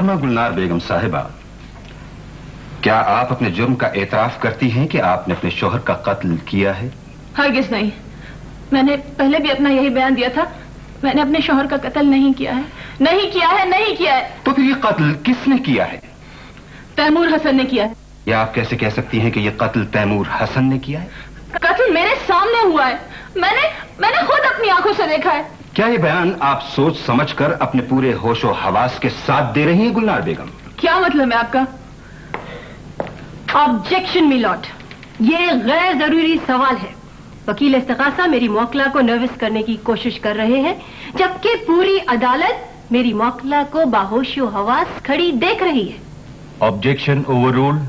मोहतरमा गुलनार बेगम साहिबा, क्या आप अपने जुर्म का एतराफ करती हैं कि आपने अपने शौहर का कत्ल किया है? हरगिज़ नहीं। मैंने पहले भी अपना यही बयान दिया था। मैंने अपने शौहर का कत्ल नहीं किया है, नहीं किया है, नहीं किया है। तो फिर ये कत्ल किसने किया है? तैमूर हसन ने किया है। या आप कैसे कह सकती हैं कि ये कत्ल तैमूर हसन ने किया है? कत्ल मेरे सामने हुआ है। मैंने खुद अपनी आंखों से देखा है। क्या ये बयान आप सोच समझकर अपने पूरे होशो हवास के साथ दे रही हैं गुलनार बेगम? क्या मतलब है आपका? ऑब्जेक्शन मिलॉर्ड, ये गैर जरूरी सवाल है। वकील इस्तगासा मेरी मौकला को नर्वस करने की कोशिश कर रहे हैं, जबकि पूरी अदालत मेरी मौकला को बाहोशो हवास खड़ी देख रही है। Objection overruled.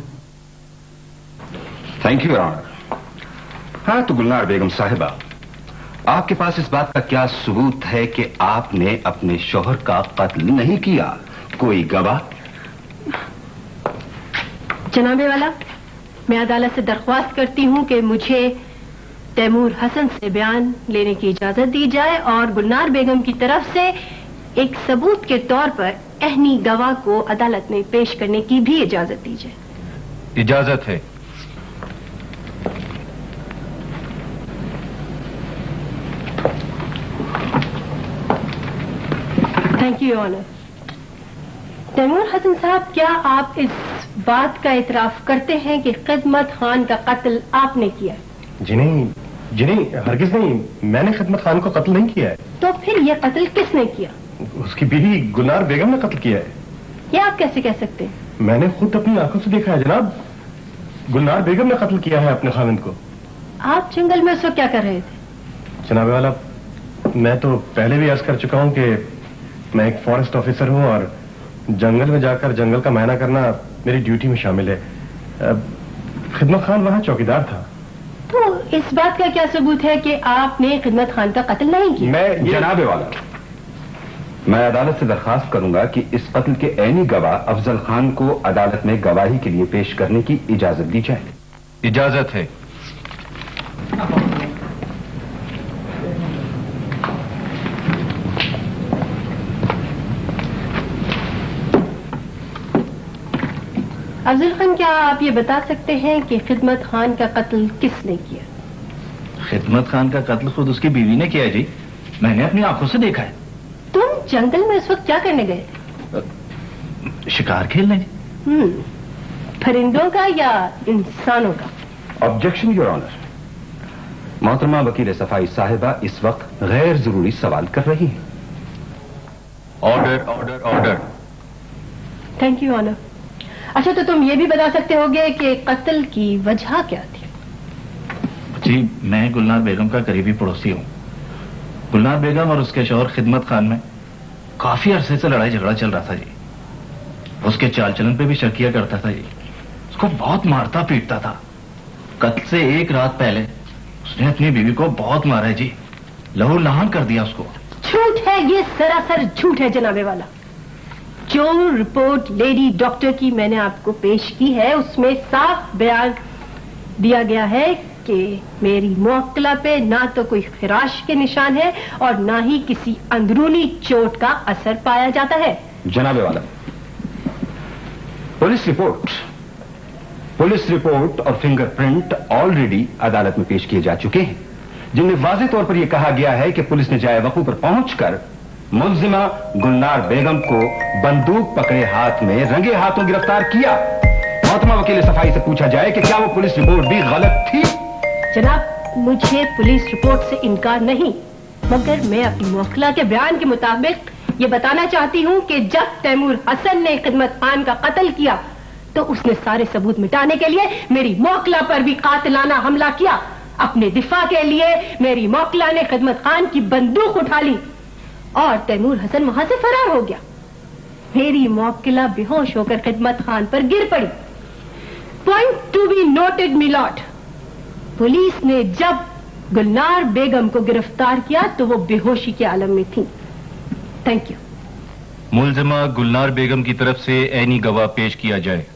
Thank you your honour. हाँ तो गुलनार बेगम साहिबा, आपके पास इस बात का क्या सबूत है कि आपने अपने शौहर का कत्ल नहीं किया? कोई गवाह? जनाबे वाला, मैं अदालत से दरख्वास्त करती हूं कि मुझे तैमूर हसन से बयान लेने की इजाजत दी जाए और गुलनार बेगम की तरफ से एक सबूत के तौर पर अहनी गवाह को अदालत में पेश करने की भी इजाजत दी जाए। इजाजत है। Thank you honour. Taimur Hasan sahab, क्या आप इस बात का इतराफ करते हैं कि खिदमत खान का कत्ल आपने किया? जी नहीं, हरगिज नहीं। मैंने खिदमत खान को कत्ल नहीं किया है। तो फिर यह कत्ल किसने किया? उसकी बीवी गुलनार बेगम ने कत्ल किया है। यह आप कैसे कह सकते हैं? मैंने खुद अपनी आंखों से देखा है जनाब। गुलनार बेगम ने कत्ल किया है अपने खाविंद को। आप जंगल में उस वक्त क्या कर रहे थे? जनाबे वाला, मैं तो पहले भी अर्ज कर चुका हूं कि मैं एक फॉरेस्ट ऑफिसर हूं और जंगल में जाकर जंगल का मायना करना मेरी ड्यूटी में शामिल है। खिदमत खान वहां चौकीदार था। तो इस बात का क्या सबूत है कि आपने खिदमत खान का कत्ल नहीं किया? मैं जनाबे वाला, मैं अदालत से दरखास्त करूंगा कि इस कत्ल के ऐनी गवाह अफजल खान को अदालत में गवाही के लिए पेश करने की इजाजत दी जाए। इजाजत है। अफजल खान, क्या आप ये बता सकते हैं कि खिदमत खान का कत्ल किसने किया? खिदमत खान का कत्ल खुद उसकी बीवी ने किया है जी। मैंने अपनी आंखों से देखा है। तुम जंगल में उस वक्त क्या करने गए थे? शिकार खेलने। परिंदों का या इंसानों का? Objection your honour. मोहतरमा वकील सफाई साहिबा इस वक्त गैर जरूरी सवाल कर रही हैं। Order order order. Thank you honour. अच्छा, तो तुम ये भी बता सकते होगे कि कत्ल की वजह क्या थी? जी, मैं गुलनार बेगम का करीबी पड़ोसी हूँ। गुलनार बेगम और उसके शौहर खिदमत खान में काफी अरसे से लड़ाई झगड़ा चल रहा था जी। उसके चाल चलन पे भी शक किया करता था जी। उसको बहुत मारता पीटता था। कत्ल से एक रात पहले उसने अपनी बीवी को बहुत मारा है जी। लहू लहान कर दिया उसको। झूठ है, ये सरासर झूठ है जनाबे वाला। जो रिपोर्ट लेडी डॉक्टर की मैंने आपको पेश की है, उसमें साफ बयान दिया गया है कि मेरी मुअक्कला पे ना तो कोई खिराश के निशान है और ना ही किसी अंदरूनी चोट का असर पाया जाता है। जनाबे वाला, पुलिस रिपोर्ट और फिंगरप्रिंट ऑलरेडी अदालत में पेश किए जा चुके हैं, जिनमें वाज़ेह तौर पर यह कहा गया है कि पुलिस ने जाए वकूफ पर पहुंचकर मुल्जिमा गुलनार बेगम को बंदूक पकड़े हाथ में रंगे हाथों गिरफ्तार किया। मोहतरमा वकील सफाई से पूछा जाए कि क्या वो पुलिस रिपोर्ट भी गलत थी? जनाब, मुझे पुलिस रिपोर्ट से इनकार नहीं, मगर मैं अपनी मुअक्कला के बयान के मुताबिक ये बताना चाहती हूँ कि जब तैमूर हसन ने खिदमत खान का कत्ल किया तो उसने सारे सबूत मिटाने के लिए मेरी मुअक्कला पर भी कातिलाना हमला किया। अपने दिफा के लिए मेरी मुअक्कला ने खिदमत खान की बंदूक उठा ली और तैमूर हसन वहां से फरार हो गया। मेरी मुअक्किला बेहोश होकर खिदमत खान पर गिर पड़ी। Point to be noted milord, police ने जब गुलनार बेगम को गिरफ्तार किया तो वो बेहोशी के आलम में थी। Thank you. मुल्जिमा गुलनार बेगम की तरफ से ऐनी गवाह पेश किया जाए।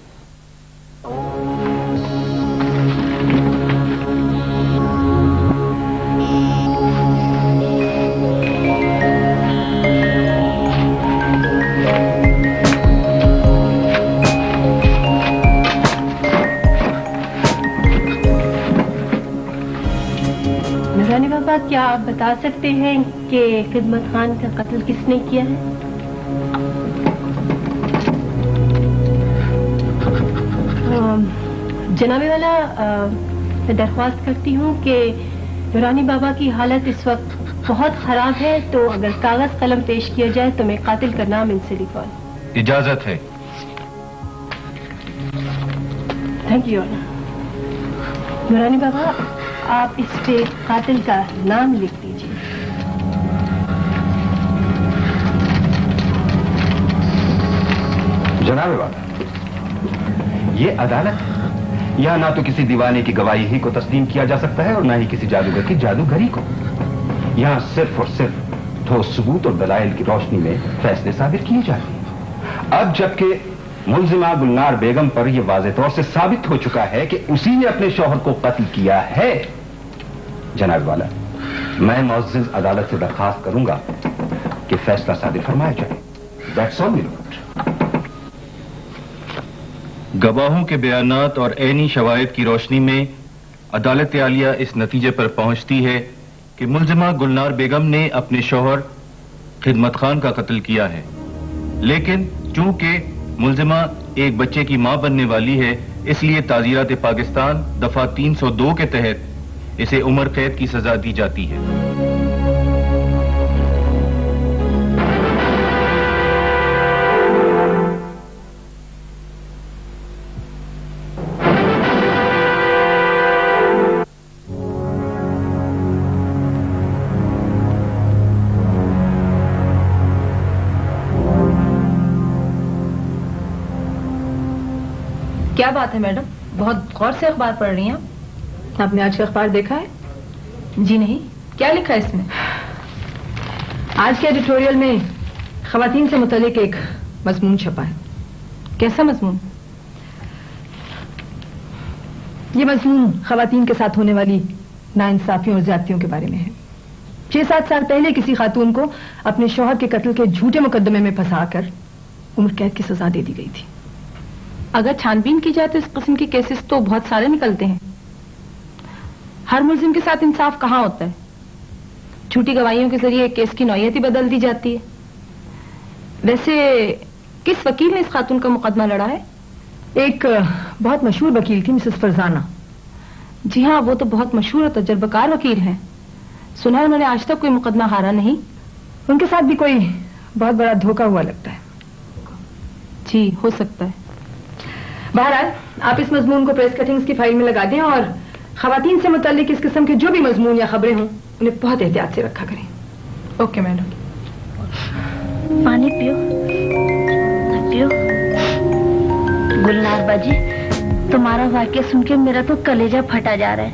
क्या आप बता सकते हैं कि खिदमत खान का कत्ल किसने किया है? जनाबे वाला, मैं दरख्वास्त करती हूँ कि नूरानी बाबा की हालत इस वक्त बहुत खराब है, तो अगर कागज कलम पेश किया जाए तो मैं कातिल का नाम इनसे लिखवाऊं। इजाजत है। Thank you. नूरानी बाबा, आप इस पे कातिल का नाम लिख दीजिए। जनाब वाला, ये अदालत है। यहाँ ना तो किसी दीवाने की गवाही ही को तस्लीम किया जा सकता है और ना ही किसी जादूगर की जादूगरी को। यहाँ सिर्फ और सिर्फ ठोस सबूत और दलाइल की रोशनी में फैसले साबित किए जाते हैं। अब जबकि मुलजिमा गुलनार बेगम पर यह वाज़ेह तौर से साबित हो चुका है कि उसी ने अपने शौहर को कत्ल किया है, जनाब वाला, मैं मुअज़्ज़िज़ अदालत से दरखास्त करूंगा कि फैसला सादिर फरमाया जाए। That's all. गवाहों के बयानात और ऐनी शवाहिद की रोशनी में अदालत आलिया इस नतीजे पर पहुंचती है कि मुलजिमा गुलनार बेगम ने अपने शौहर खिदमत खान का कत्ल किया है, लेकिन चूंकि मुलजिमा एक बच्चे की मां बनने वाली है, इसलिए ताज़ीरात पाकिस्तान दफा 302 के तहत इसे उम्र कैद की सजा दी जाती है। क्या बात है मैडम, बहुत गौर से अखबार पढ़ रही हैं आप? आपने आज का अखबार देखा है? जी नहीं, क्या लिखा है इसमें? आज के एडिटोरियल में खवातीन से मुतालिक एक मजमून छपा है। कैसा मजमून? ये मजमून खवातीन के साथ होने वाली नाइंसाफियों और ज्यादतियों के बारे में है। 6-7 साल पहले किसी खातून को अपने शौहर के कत्ल के झूठे मुकदमे में फंसाकर उम्र कैद की सजा दे दी गई थी। अगर छानबीन की जाए तो इस किस्म के केसेस तो बहुत सारे निकलते हैं। हर मुलजिम के साथ इंसाफ कहाँ होता है? झूठी गवाहियों के जरिए केस की नौयत ही बदल दी जाती है। वैसे किस वकील ने इस खातून का मुकदमा लड़ा है? एक बहुत मशहूर वकील थी, मिसेस फरजाना। जी हाँ, वो तो बहुत मशहूर और तजर्बाकार वकील हैं। सुना है उन्होंने आज तक कोई मुकदमा हारा नहीं। उनके साथ भी कोई बहुत बड़ा धोखा हुआ लगता है। जी, हो सकता है। बहरहाल, आप इस मजमून को प्रेस कटिंग्स की फाइल में लगा दें और खवातीन से मुताल्लिक इस किस्म के जो भी मजमून या खबरें हों उन्हें बहुत एहतियात से रखा करें। Okay madam. पानी पियो, पियो। गुलनार बाजी, तुम्हारा वाक्य सुन के मेरा तो कलेजा फटा जा रहा है।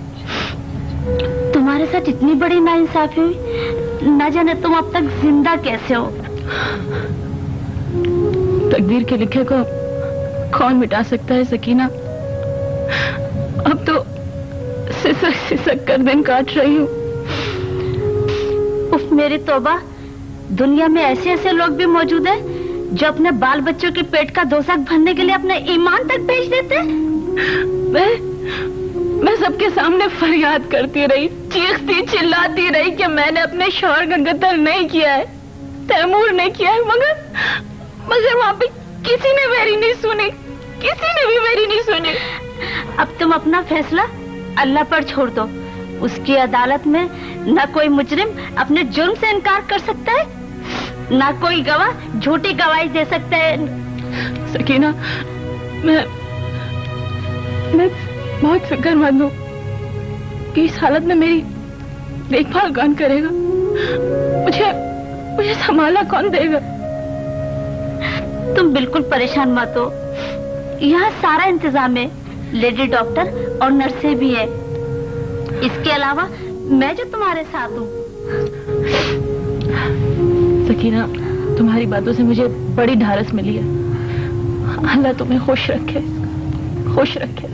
तुम्हारे साथ इतनी बड़ी नाइंसाफी हुई, न जाने तुम अब तक जिंदा कैसे हो। तकदीर के लिखे को कौन मिटा सकता है सकीना? अब तो सिसक सिसक कर दिन काट रही हूँ। उफ मेरी तौबा, दुनिया में ऐसे ऐसे लोग भी मौजूद हैं जो अपने बाल बच्चों के पेट का दोज़ख भरने के लिए अपने ईमान तक बेच देते हैं। मैं सबके सामने फरियाद करती रही, चीखती चिल्लाती रही कि मैंने अपने शौहर का कत्ल नहीं किया है, तैमूर ने किया है, मगर वहां पे किसी ने मेरी नहीं सुनी, किसी ने भी मेरी नहीं सुनी। अब तुम अपना फैसला अल्लाह पर छोड़ दो। उसकी अदालत में न कोई मुजरिम अपने जुर्म से इनकार कर सकता है, न कोई गवाह झूठी गवाही दे सकता है। सकीना, मैं बहुत फिक्रमंद हूँ कि इस हालत में मेरी देखभाल कौन करेगा, मुझे संभाला कौन देगा। तुम बिल्कुल परेशान मत हो, यहाँ सारा इंतजाम है, लेडी डॉक्टर और नर्सें भी है। इसके अलावा मैं जो तुम्हारे साथ हूँ। सकीना, तुम्हारी बातों से मुझे बड़ी ढारस मिली है। अल्लाह तुम्हें खुश रखे, खुश रखे।